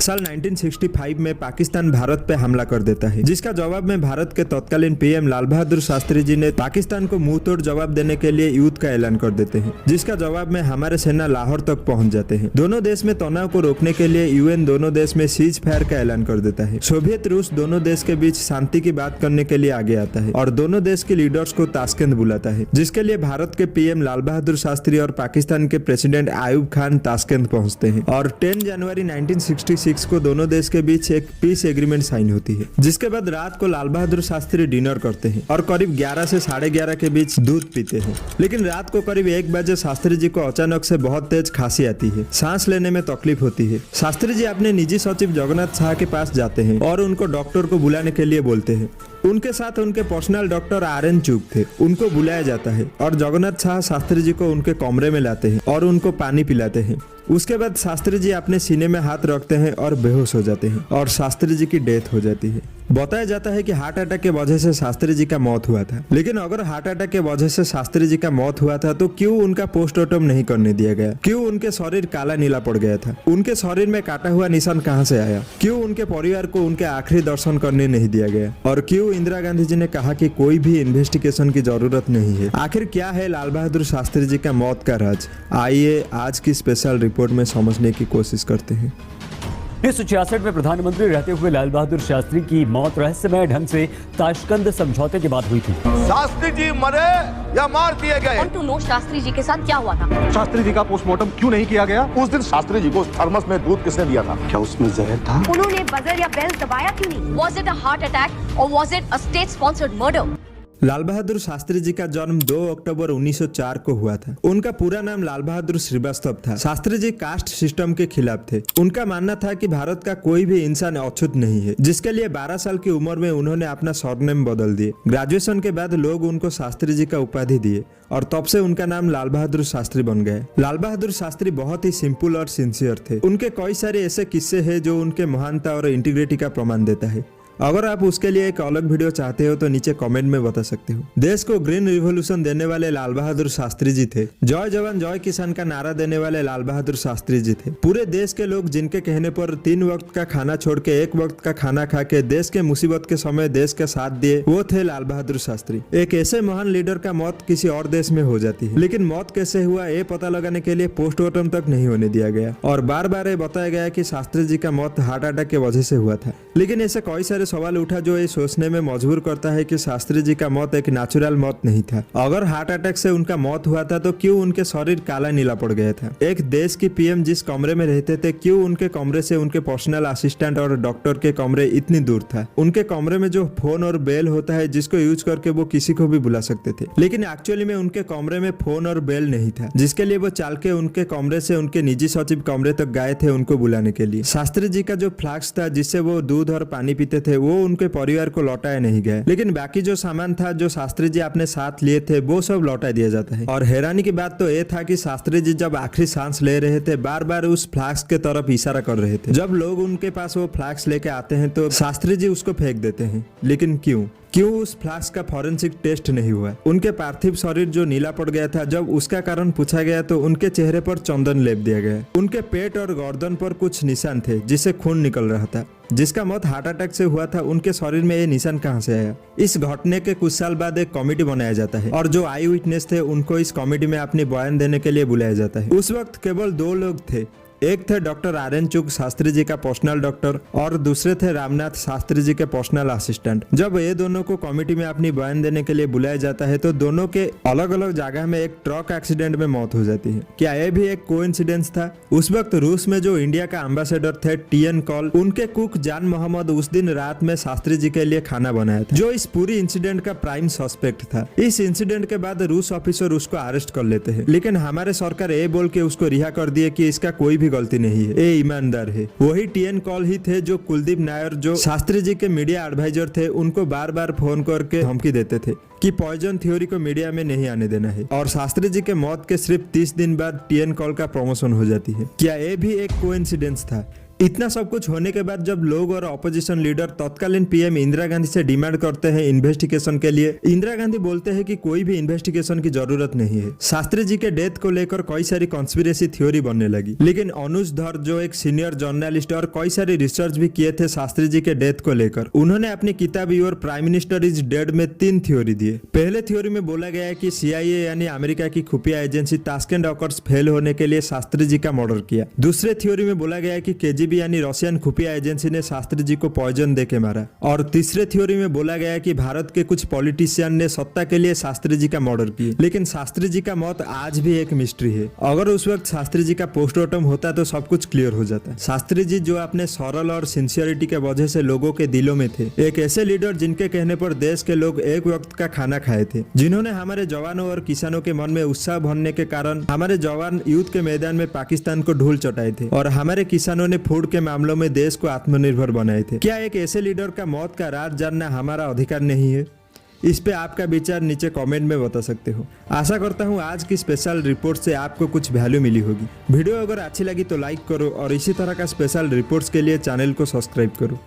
साल 1965 में पाकिस्तान भारत पे हमला कर देता है, जिसका जवाब में भारत के तत्कालीन पीएम लाल बहादुर शास्त्री जी ने पाकिस्तान को मुंह तोड़ जवाब देने के लिए युद्ध का ऐलान कर देते हैं, जिसका जवाब में हमारे सेना लाहौर तक पहुंच जाते हैं। दोनों देश में तनाव को रोकने के लिए यूएन दोनों देश में सीज फायर का ऐलान कर देता है। सोवियत रूस दोनों देश के बीच शांति की बात करने के लिए आगे आता है और दोनों देश के लीडर्स को ताशकंद बुलाता है, जिसके लिए भारत के पीएम लाल बहादुर शास्त्री और पाकिस्तान के प्रेसिडेंट आयूब खान ताशकंद पहुंचते हैं और 10 जनवरी 1966 को दोनों देश के बीच एक पीस एग्रीमेंट साइन होती है। जिसके बाद रात को लाल बहादुर शास्त्री डिनर करते हैं और करीब 11 से 11:30 के बीच दूध पीते हैं। लेकिन रात को करीब 1 बजे शास्त्री जी को अचानक से बहुत तेज खांसी आती है, सांस लेने में तकलीफ होती है। शास्त्री जी अपने निजी सचिव जगन्नाथ शाह के पास जाते हैं और उनको डॉक्टर को बुलाने के लिए बोलते हैं। उनके साथ उनके पर्सनल डॉक्टर RN चुग थे, उनको बुलाया जाता है और जगन्नाथ शाह शास्त्री जी को उनके कमरे में लाते हैं और उनको पानी पिलाते हैं। उसके बाद शास्त्री जी अपने सीने में हाथ रखते हैं और बेहोश हो जाते हैं और शास्त्री जी की डेथ हो जाती है। बताया जाता है कि हार्ट अटैक के वजह से शास्त्री जी का मौत हुआ था। लेकिन अगर हार्ट अटैक के वजह से शास्त्री जी का मौत हुआ था तो क्यों उनका पोस्टमार्टम नहीं करने दिया गया? क्यों उनके शरीर काला नीला पड़ गया था? उनके शरीर में काटा हुआ निशान कहां से आया? क्यों उनके परिवार को उनके आखिरी दर्शन करने नहीं दिया गया? और क्यों इंदिरा गांधी जी ने कहा कि कोई भी इन्वेस्टिगेशन की जरूरत नहीं है? आखिर क्या है लाल बहादुर शास्त्री जी का मौत का राज? आइए आज की स्पेशल रिपोर्ट में समझने की कोशिश करते हैं। 1966 में प्रधानमंत्री रहते हुए लाल बहादुर शास्त्री की मौत रहस्यमय ढंग से ताशकंद समझौते के बाद हुई थी। शास्त्री जी मरे या मार दिए गए? Want to know Shastri ji के साथ क्या हुआ था? शास्त्री जी का पोस्टमार्टम क्यों नहीं किया गया? उस दिन शास्त्री जी को थर्मस में दूध किसने दिया था? क्या उसमें जहर था? उन्होंने बजर या बेल दबाया क्यों नहीं? Was it a heart attack or was it a state sponsored murder? Lal Bahadur Shastri ji का जन्म 2 अक्टूबर 1904 को हुआ था। उनका पूरा नाम लाल बहादुर श्रीवास्तव था। शास्त्री जी कास्ट सिस्टम के खिलाफ थे। उनका मानना था कि भारत का कोई भी इंसान अछूत नहीं है, जिसके लिए 12 साल की उम्र में उन्होंने अपना सरनेम बदल दिए। ग्रेजुएशन के बाद लोग उनको शास्त्री जी का उपाधि दिए और तब से उनका नाम लाल बहादुर शास्त्री बन गया। लाल बहादुर शास्त्री बहुत ही सिंपल और सिंसियर थे। उनके कई सारे ऐसे किस्से हैं जो उनके महानता और इंटीग्रिटी का प्रमाण देता है। अगर आप उसके लिए एक अलग वीडियो चाहते हो तो नीचे कमेंट में बता सकते हो। देश को ग्रीन रिवॉल्यूशन देने वाले लाल बहादुर शास्त्री जी थे। जय जवान जय किसान का नारा देने वाले लाल बहादुर शास्त्री जी थे। पूरे देश के लोग जिनके कहने पर 3 वक्त का खाना छोड़ के 1 वक्त का खाना खा के देश के मुसीबत के समय देश का साथ दिए, वो थे लाल बहादुर शास्त्री। एक ऐसे महान लीडर का मौत किसी और देश में हो जाती है, लेकिन मौत कैसे हुआ ये पता लगाने के लिए पोस्टमार्टम तक नहीं होने दिया गया और बार बार ये बताया गया कि शास्त्री जी का मौत हार्ट अटैक के वजह से हुआ था। लेकिन ऐसे कई सारे सवाल उठा जो ये सोचने में मजबूर करता है कि शास्त्री जी का मौत एक नेचुरल मौत नहीं था। अगर हार्ट अटैक से उनका मौत हुआ था तो क्यों उनके शरीर काला नीला पड़ गया था? एक देश की पीएम जिस कमरे में रहते थे, क्यों उनके कमरे से उनके पर्सनल असिस्टेंट और डॉक्टर के कमरे इतनी दूर था? उनके कमरे में जो फोन और बेल होता है जिसको यूज करके वो किसी को भी बुला सकते थे, लेकिन एक्चुअली में उनके कमरे में फोन और बेल नहीं था, जिसके लिए वो चाल के उनके कमरे से उनके निजी सचिव कमरे तक गए थे उनको बुलाने के लिए। शास्त्री जी का जो फ्लास्क था जिससे वो दूध और पानी पीते थे वो उनके परिवार को लौटाए नहीं गए, लेकिन बाकी जो सामान था जो शास्त्री जी अपने साथ लिए थे वो सब लौटा दिया जाता है। और हैरानी की बात तो ये था कि शास्त्री जी जब आखिरी सांस ले रहे थे बार बार उस फ्लास्क के तरफ इशारा कर रहे थे। जब लोग उनके पास वो फ्लास्क लेके आते हैं तो शास्त्री जी उसको फेंक देते हैं, लेकिन क्यों उस फ्लास्क का फॉरेंसिक टेस्ट नहीं हुआ? उनके पार्थिव शरीर जो नीला पड़ गया था, जब उसका कारण पूछा गया तो उनके चेहरे पर चंदन लेप दिया गया। उनके पेट और गर्दन पर कुछ निशान थे जिससे खून निकल रहा था। जिसका मौत हार्ट अटैक से हुआ था, उनके शरीर में ये निशान कहां से आया? इस घटने के कुछ साल बाद एक कमेटी बनाया जाता है और जो आई विटनेस थे उनको इस कमेटी में अपनी बयान देने के लिए बुलाया जाता है। उस वक्त केवल 2 लोग थे। एक थे डॉक्टर RN चुग शास्त्री जी का पर्सनल डॉक्टर और दूसरे थे रामनाथ शास्त्री जी के पर्सनल असिस्टेंट। जब ये दोनों को कमेटी में अपनी बयान देने के लिए बुलाया जाता है तो दोनों के अलग अलग जगह में एक ट्रक एक्सीडेंट में मौत हो जाती है। क्या यह भी एक कोइंसिडेंस था? उस वक्त रूस में जो इंडिया का एम्बेसडर थे TN कॉल, उनके कुक जान मोहम्मद उस दिन रात में शास्त्री जी के लिए खाना बनाया था, जो इस पूरी इंसिडेंट का प्राइम सस्पेक्ट था। इस इंसिडेंट के बाद रूस ऑफिसर उसको अरेस्ट कर लेते हैं, लेकिन हमारे सरकार ये बोल के उसको रिहा कर दिए कि इसका कोई भी गलती नहीं है, ये ईमानदार है। वही TN कॉल ही थे जो कुलदीप नायर, जो शास्त्री जी के मीडिया एडवाइजर थे, उनको बार बार फोन करके धमकी देते थे कि पॉइजन थ्योरी को मीडिया में नहीं आने देना है। और शास्त्री जी के मौत के सिर्फ 30 दिन बाद TN कॉल का प्रमोशन हो जाती है। क्या ये भी एक कोइंसिडेंस था? इतना सब कुछ होने के बाद जब लोग और ऑपोजिशन लीडर तत्कालीन पीएम इंदिरा गांधी से डिमांड करते हैं इन्वेस्टिगेशन के लिए, इंदिरा गांधी बोलते हैं कि कोई भी इन्वेस्टिगेशन की जरूरत नहीं है। शास्त्री जी के डेथ को लेकर कई सारी कॉन्स्पिरेसी थ्योरी बनने लगी, लेकिन अनुज धर जो एक सीनियर जर्नलिस्ट और कई सारी रिसर्च भी किए थे शास्त्री जी के डेथ को लेकर, उन्होंने अपनी किताब your prime minister is dead में 3 थ्योरी दिए। पहले थ्योरी में बोला गया है कि CIA यानी अमेरिका की खुफिया एजेंसी ताशकंद अकर्स फेल होने के लिए शास्त्री जी का मर्डर किया। दूसरे थ्योरी में बोला गया है कि KGB यानी रशियन खुफिया एजेंसी ने शास्त्री जी को पॉइजन देके मारा। और तीसरे थ्योरी में बोला गया है कि भारत के कुछ पॉलिटिशियन ने सत्ता के लिए शास्त्री जी का मर्डर किया। लेकिन शास्त्री जी का मौत आज भी एक मिस्ट्री है। अगर उस वक्त शास्त्री जी का पोस्टमार्टम होता तो सब कुछ क्लियर हो जाता। शास्त्री जी जो अपने सरल और सिंसियरिटी के वजह से लोगों के दिलों में थे, एक ऐसे लीडर जिनके कहने पर देश के लोग एक वक्त का खाना खाए थे, जिन्होंने हमारे जवानों और किसानों के मन में उत्साह भरने के कारण हमारे जवान युद्ध के मैदान में पाकिस्तान को धूल चटाए थे और हमारे किसानों ने फूड के मामलों में देश को आत्मनिर्भर बनाए थे। क्या एक ऐसे लीडर का मौत का राज जानना हमारा अधिकार नहीं है? इस पे आपका विचार नीचे कमेंट में बता सकते हो। आशा करता हूँ आज की स्पेशल रिपोर्ट से आपको कुछ वैल्यू मिली होगी। वीडियो अगर अच्छी लगी तो लाइक करो और इसी तरह का स्पेशल रिपोर्ट्स के लिए चैनल को सब्सक्राइब करो।